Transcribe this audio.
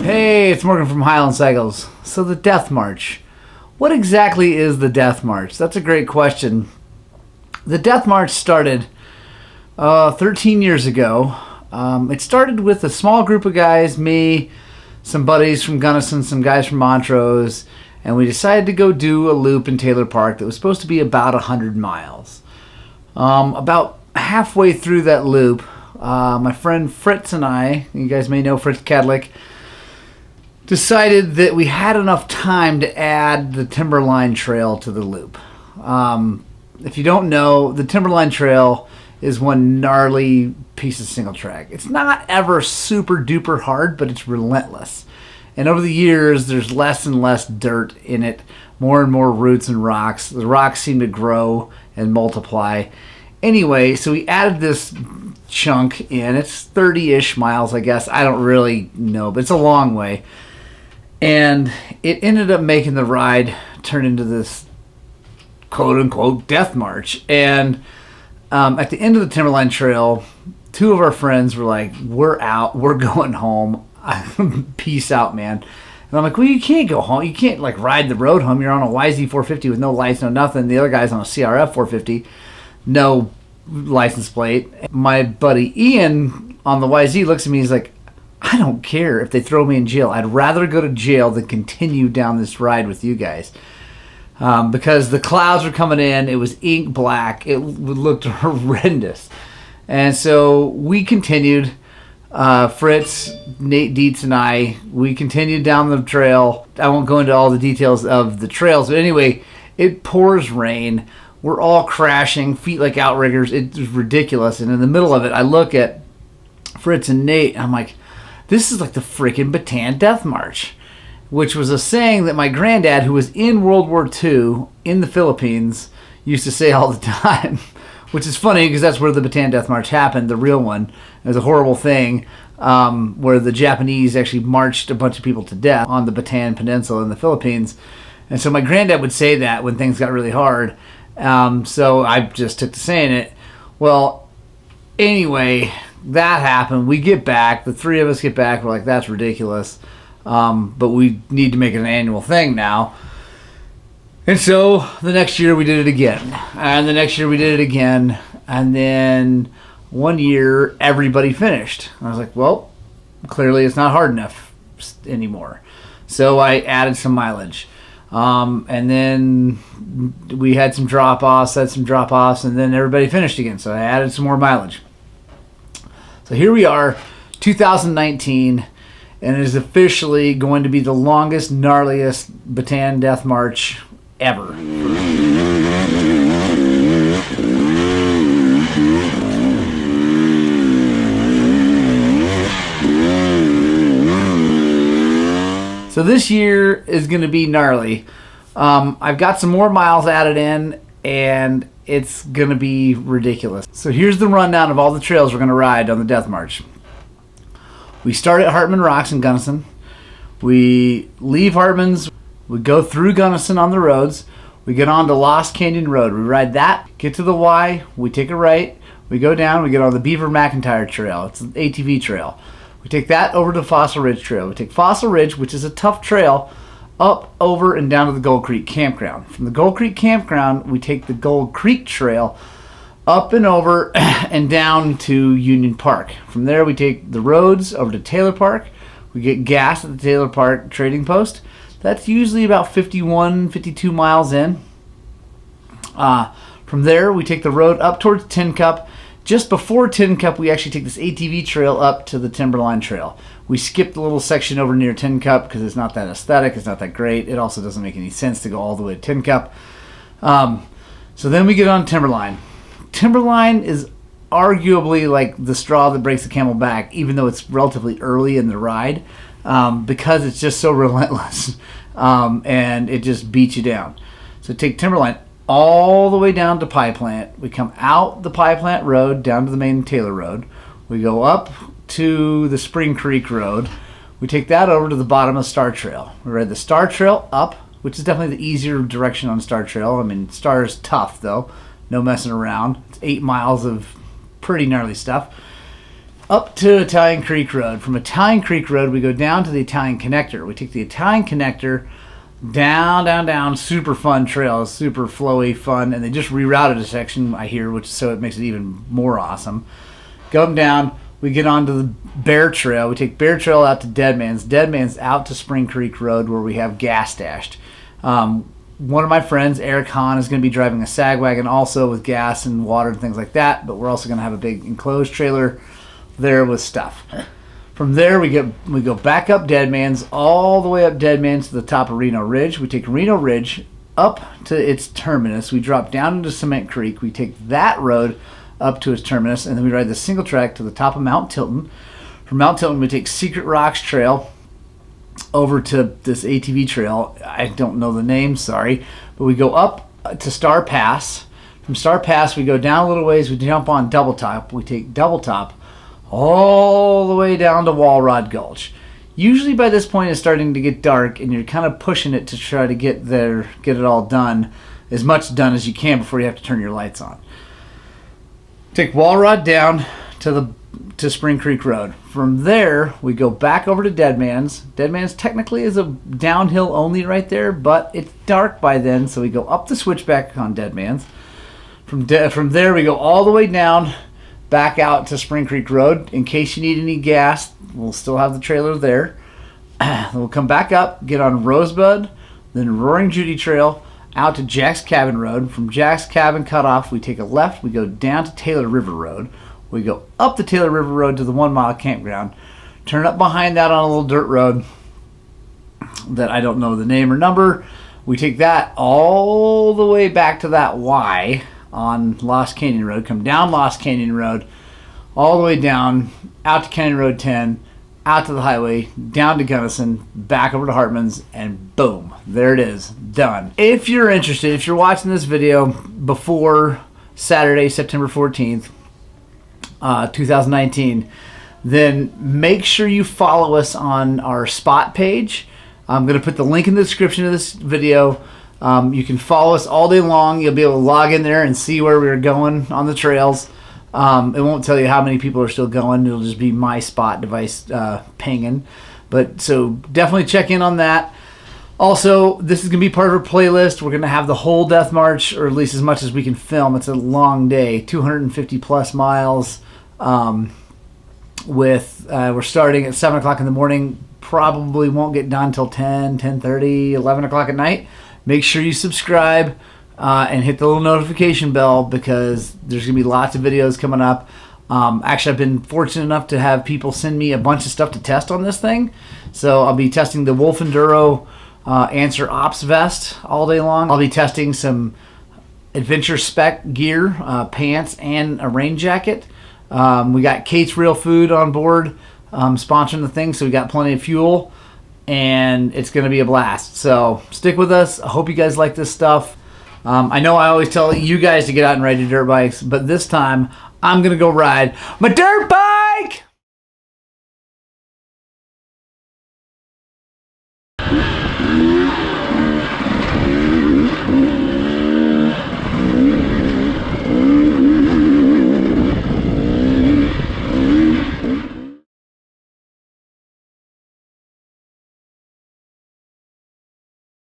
Hey, it's Morgan from Highland Cycles. So the Death March. What exactly is the Death March? That's a great question. The Death March started 13 years ago. It started with a small group of guys, me, some buddies from Gunnison, some guys from Montrose, and we decided to go do a loop in Taylor Park that was supposed to be about 100 miles. About halfway through that loop, my friend Fritz and I, you guys may know Fritz Cadlick, decided that we had enough time to add the Timberline Trail to the loop. If you don't know, the Timberline Trail is one gnarly piece of single track. It's not ever super duper hard, but it's relentless. And over the years, there's less and less dirt in it, more and more roots and rocks. The rocks seem to grow and multiply. Anyway, so we added this chunk in. It's 30-ish miles, I guess. I don't really know, but it's a long way. And it ended up making the ride turn into this quote-unquote death march. And at the end of the Timberline Trail, two of our friends were like, we're out. We're going home. Peace out, man. And I'm like, well, you can't go home. You can't, like, ride the road home. You're on a YZ450 with no lights, no nothing. The other guy's on a CRF 450, no license plate. My buddy Ian on the YZ looks at me. He's like, I don't care if they throw me in jail. I'd rather go to jail than continue down this ride with you guys. Because the clouds were coming in. It was ink black. It looked horrendous. And so we continued. Fritz, Nate Dietz, and I, we continued down the trail. I won't go into all the details of the trails. But anyway, it pours rain. We're all crashing, feet like outriggers. It was ridiculous. And in the middle of it, I look at Fritz and Nate. And I'm like, this is like the freaking Bataan Death March, which was a saying that my granddad, who was in World War II in the Philippines, used to say all the time, which is funny because that's where the Bataan Death March happened, the real one. It was a horrible thing where the Japanese actually marched a bunch of people to death on the Bataan Peninsula in the Philippines. And so my granddad would say that when things got really hard. So I just took to saying it. Well, anyway, that happened. We get back. The three of us get back. We're like, that's ridiculous. But we need to make it an annual thing now. And so the next year we did it again. And the next year we did it again. And then one year everybody finished. I was like, well, clearly it's not hard enough anymore. So I added some mileage. And then we had some drop-offs, and then everybody finished again. So I added some more mileage. So here we are, 2019, and it is officially going to be the longest, gnarliest Bataan Death March ever. So this year is going to be gnarly. I've got some more miles added in, and it's going to be ridiculous. So here's the rundown of all the trails we're going to ride on the Death March. We start at Hartman Rocks in Gunnison. We leave Hartman's. We go through Gunnison on the roads. We get on to Lost Canyon Road. We ride that, get to the Y. We take a right. We go down. We get on the Beaver McIntyre Trail. It's an ATV trail. We take that over to Fossil Ridge Trail. We take Fossil Ridge, which is a tough trail, up, over, and down to the Gold Creek Campground. From the Gold Creek Campground, we take the Gold Creek Trail up and over and down to Union Park. From there, we take the roads over to Taylor Park. We get gas at the Taylor Park trading post. That's usually about 51, 52 miles in. From there, we take the road up towards Tin Cup. Just before Tin Cup, we actually take this ATV trail up to the Timberline Trail. We skip the little section over near Tin Cup because it's not that aesthetic. It's not that great. It also doesn't make any sense to go all the way to Tin Cup. So then we get on Timberline. Timberline is arguably like the straw that breaks the camel back, even though it's relatively early in the ride, because it's just so relentless and it just beats you down. So take Timberline all the way down to Pie Plant. We come out the Pie Plant Road down to the main Taylor Road. We go up to the Spring Creek Road. We take that over to the bottom of Star Trail. We ride the Star Trail up, which is definitely the easier direction on Star Trail. I mean, Star is tough, though. No messing around. It's 8 miles of pretty gnarly stuff. up to Italian Creek Road. From Italian Creek Road, we go down to the Italian Connector. We take the Italian Connector down, super fun trails, super flowy, fun, and they just rerouted a section, I hear, which so it makes it even more awesome. Going down, we get onto the Bear Trail. We take Bear Trail out to Deadman's. Deadman's out to Spring Creek Road where we have gas stashed. One of my friends, Eric Hahn, is going to be driving a sag wagon also with gas and water and things like that, but we're also going to have a big enclosed trailer there with stuff. From there, we go back up Deadman's, all the way up Deadman's to the top of Reno Ridge. We take Reno Ridge up to its terminus. We drop down into Cement Creek. We take that road up to its terminus, and then we ride the single track to the top of Mount Tilton. From Mount Tilton, we take Secret Rocks Trail over to this ATV trail. I don't know the name, sorry. But we go up to Star Pass. From Star Pass, we go down a little ways. We jump on Double Top. We take Double Top all the way down to Walrod Gulch. Usually by this point it's starting to get dark, and you're kind of pushing it to try to get it all done, as much done as you can before you have to turn your lights on. Take Walrod down to Spring Creek Road. From there, we go back over to Deadman's. Deadman's technically is a downhill only right there, but it's dark by then, so we go up the switchback on Deadman's. From there, we go all the way down, back out to Spring Creek Road. In case you need any gas, we'll still have the trailer there. We'll come back up, get on Rosebud, then Roaring Judy Trail, out to Jack's Cabin Road. From Jack's Cabin cutoff, we take a left. We go down to Taylor River Road. We go up the Taylor River Road to the 1 mile campground. Turn up behind that on a little dirt road that I don't know the name or number. We take that all the way back to that Y on Lost Canyon Road. Come down Lost Canyon Road, all the way down, out to Canyon Road 10, out to the highway, down to Gunnison, back over to Hartman's, and boom, there it is, done. If you're interested, if you're watching this video before Saturday, September 14th, 2019, then make sure you follow us on our spot page. I'm going to put the link in the description of this video. You can follow us all day long. You'll be able to log in there and see where we're going on the trails. It won't tell you how many people are still going. It'll just be my spot device pinging. But so definitely check in on that. Also, this is going to be part of our playlist. We're going to have the whole Death March, or at least as much as we can film. It's a long day, 250 plus miles. We're starting at 7 o'clock in the morning. Probably won't get done till 10, 10:30, 11 o'clock at night. Make sure you subscribe and hit the little notification bell, because there's going to be lots of videos coming up. Actually, I've been fortunate enough to have people send me a bunch of stuff to test on this thing. So I'll be testing the Wolf Enduro Answer Ops vest all day long. I'll be testing some adventure spec gear, pants, and a rain jacket. We got Kate's Real Food on board sponsoring the thing, so we got plenty of fuel, and it's going to be a blast. So stick with us. I hope you guys like this stuff. I know I always tell you guys to get out and ride your dirt bikes, but this time I'm going to go ride my dirt bike!